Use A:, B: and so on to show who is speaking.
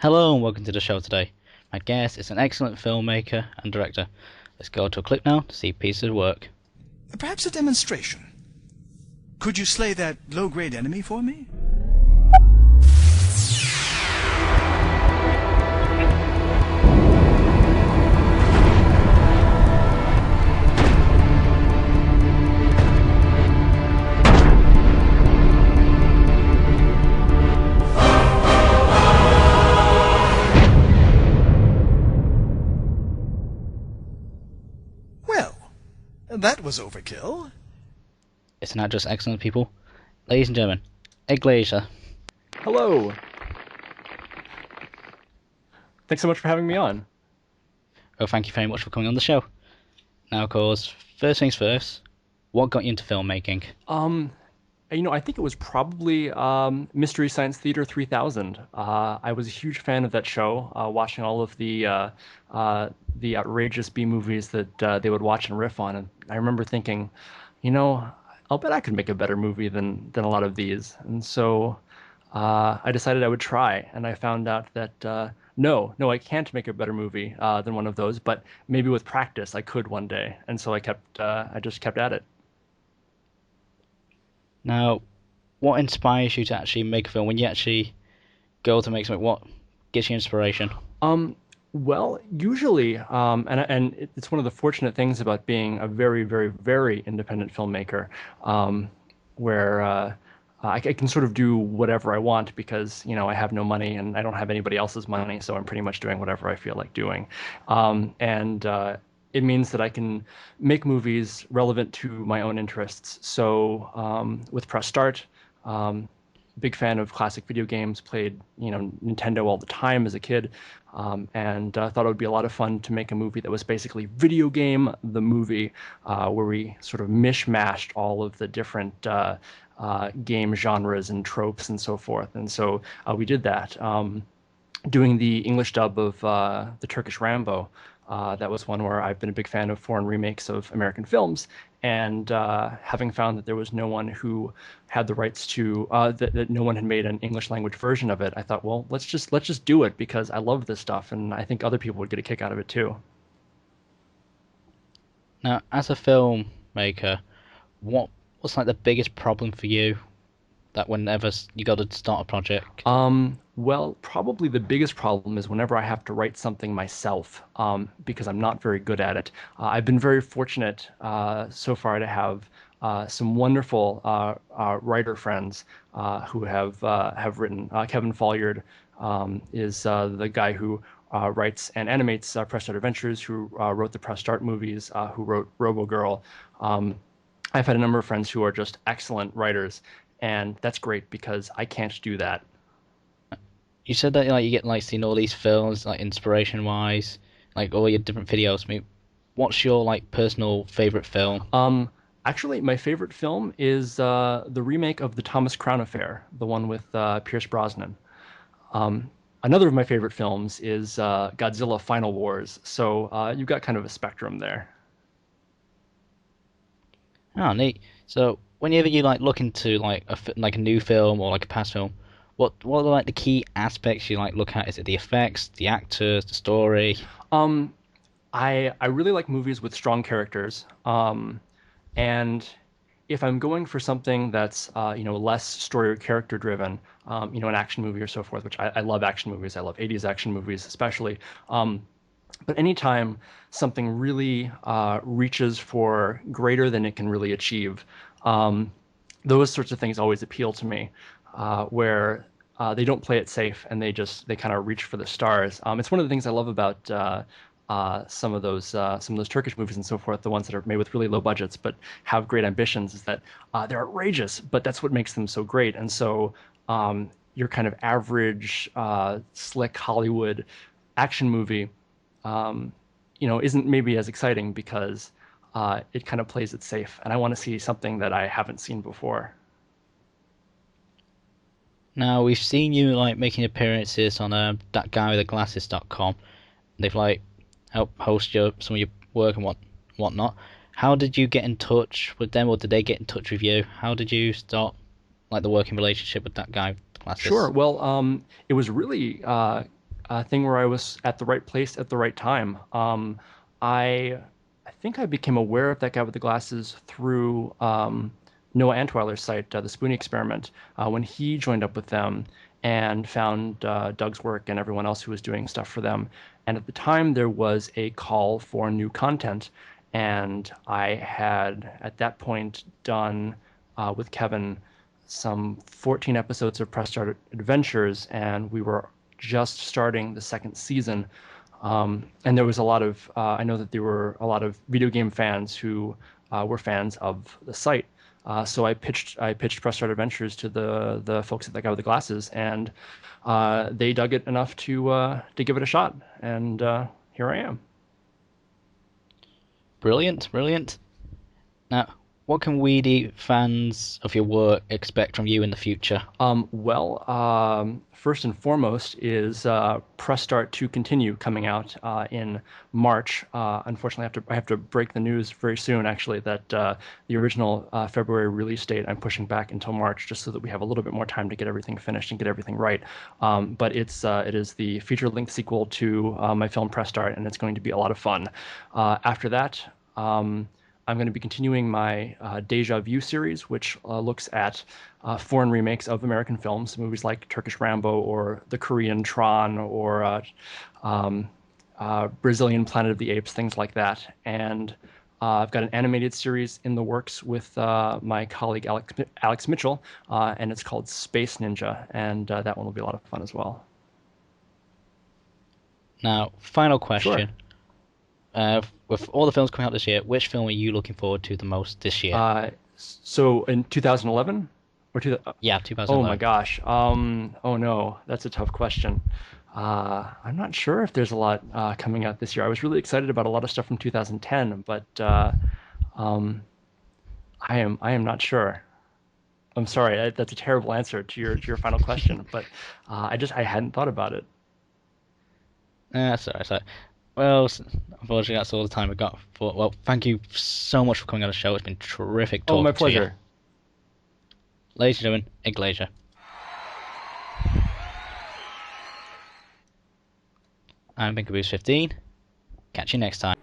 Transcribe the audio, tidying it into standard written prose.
A: Hello and welcome to the show today. My guest is an excellent filmmaker and director. Let's go to a clip now to see pieces of work.
B: Perhaps a demonstration. Could you slay that low-grade enemy for me? Well, that was overkill.
A: It's not just excellent people. Ladies and gentlemen, Ed Glaser.
C: Hello. Thanks so much for having me on.
A: Oh, thank you very much for coming on the show. Now, of course, first things first, what got you into filmmaking?
C: I think it was probably Mystery Science Theater 3000. I was a huge fan of that show, watching all of the outrageous B movies that they would watch and riff on. And I remember thinking, I'll bet I could make a better movie than a lot of these. And so I decided I would try, and I found out that no, I can't make a better movie than one of those, but maybe with practice I could one day. And so I just kept at it.
A: Now, what inspires you to actually make a film? When you actually go to make something, what gives you inspiration?
C: Well, usually, and it's one of the fortunate things about being a very, very, very independent filmmaker, where I can sort of do whatever I want because, I have no money and I don't have anybody else's money, so I'm pretty much doing whatever I feel like doing. And it means that I can make movies relevant to my own interests. So with Press Start, big fan of classic video games, played Nintendo all the time as a kid, and thought it would be a lot of fun to make a movie that was basically Video Game the Movie, where we sort of mishmashed all of the different game genres and tropes and so forth. And so we did that. Doing the English dub of the Turkish Rambo, that was one where I've been a big fan of foreign remakes of American films, and having found that there was no one who had the rights to that no one had made an English language version of it, I thought, well, let's just do it because I love this stuff, and I think other people would get a kick out of it too.
A: Now, as a filmmaker, what's like the biggest problem for you that whenever you got to start a project?
C: Well, probably the biggest problem is whenever I have to write something myself, because I'm not very good at it. I've been very fortunate so far to have some wonderful writer friends who have written. Kevin Folliard is the guy who writes and animates Press Start Adventures, who wrote the Press Start movies, who wrote Robo Girl. I've had a number of friends who are just excellent writers, and that's great because I can't do that.
A: You said that you get seeing all these films inspiration wise, all your different videos. I mean, what's your personal favorite film?
C: Actually, my favorite film is the remake of the Thomas Crown Affair, the one with Pierce Brosnan. Another of my favorite films is Godzilla Final Wars. So you've got kind of a spectrum there.
A: Oh, neat. So whenever you look into a new film or a past film, what are the key aspects you look at? Is it the effects, the actors, the story?
C: I really like movies with strong characters. And if I'm going for something that's less story or character driven, an action movie or so forth, which I love action movies. I love 80s action movies especially. But anytime something really reaches for greater than it can really achieve, those sorts of things always appeal to me, where they don't play it safe and they kind of reach for the stars. It's one of the things I love about some of those Turkish movies and so forth, the ones that are made with really low budgets but have great ambitions, is that they're outrageous, but that's what makes them so great. And so your kind of average slick Hollywood action movie isn't maybe as exciting because it kind of plays it safe, and I want to see something that I haven't seen before.
A: Now we've seen you making appearances on that guy with the glasses.com. They've helped host some of your work and whatnot. How did you get in touch with them, or did they get in touch with you? How did you start the working relationship with that guy with the glasses?
C: Sure. Well, it was really a thing where I was at the right place at the right time. I I think I became aware of that guy with the glasses through Noah Antweiler's site, the Spoonie Experiment, when he joined up with them and found Doug's work and everyone else who was doing stuff for them. And at the time, there was a call for new content, and I had at that point done with Kevin some 14 episodes of Press Start Adventures, and we were just starting the second season. And there was a lot of, I know that there were a lot of video game fans who were fans of the site. So I pitched Press Start Adventures to the folks at that guy with the glasses, and they dug it enough to give it a shot. And here I am.
A: Brilliant, brilliant. Now, what can Weedy fans of your work expect from you in the future?
C: First and foremost is Press Start to Continue coming out in March. Unfortunately, I have to break the news very soon, actually, that the original February release date I'm pushing back until March, just so that we have a little bit more time to get everything finished and get everything right. But it is the feature-length sequel to my film Press Start, and it's going to be a lot of fun. After that, I'm going to be continuing my Deja Vu series, which looks at foreign remakes of American films, movies like Turkish Rambo or the Korean Tron or Brazilian Planet of the Apes, things like that. And I've got an animated series in the works with my colleague Alex Mitchell, and it's called Space Ninja, and that one will be a lot of fun as well.
A: Now, final question.
C: Sure.
A: With all the films coming out this year, which film are you looking forward to the most this year?
C: So in 2011 or
A: Yeah,
C: oh my
A: 2011.
C: gosh. Oh no, that's a tough question. I'm not sure if there's a lot coming out this year. I was really excited about a lot of stuff from 2010, but um, I am not sure. I'm sorry. That's a terrible answer to your final question, but I hadn't thought about it.
A: Sorry, sorry. Well, unfortunately, that's all the time we got for. Well, thank you so much for coming on the show. It's been terrific
C: Oh, my
A: talking to you.
C: pleasure.
A: Ladies and gentlemen, Ed Glaser. I'm Caboos15. Catch you next time.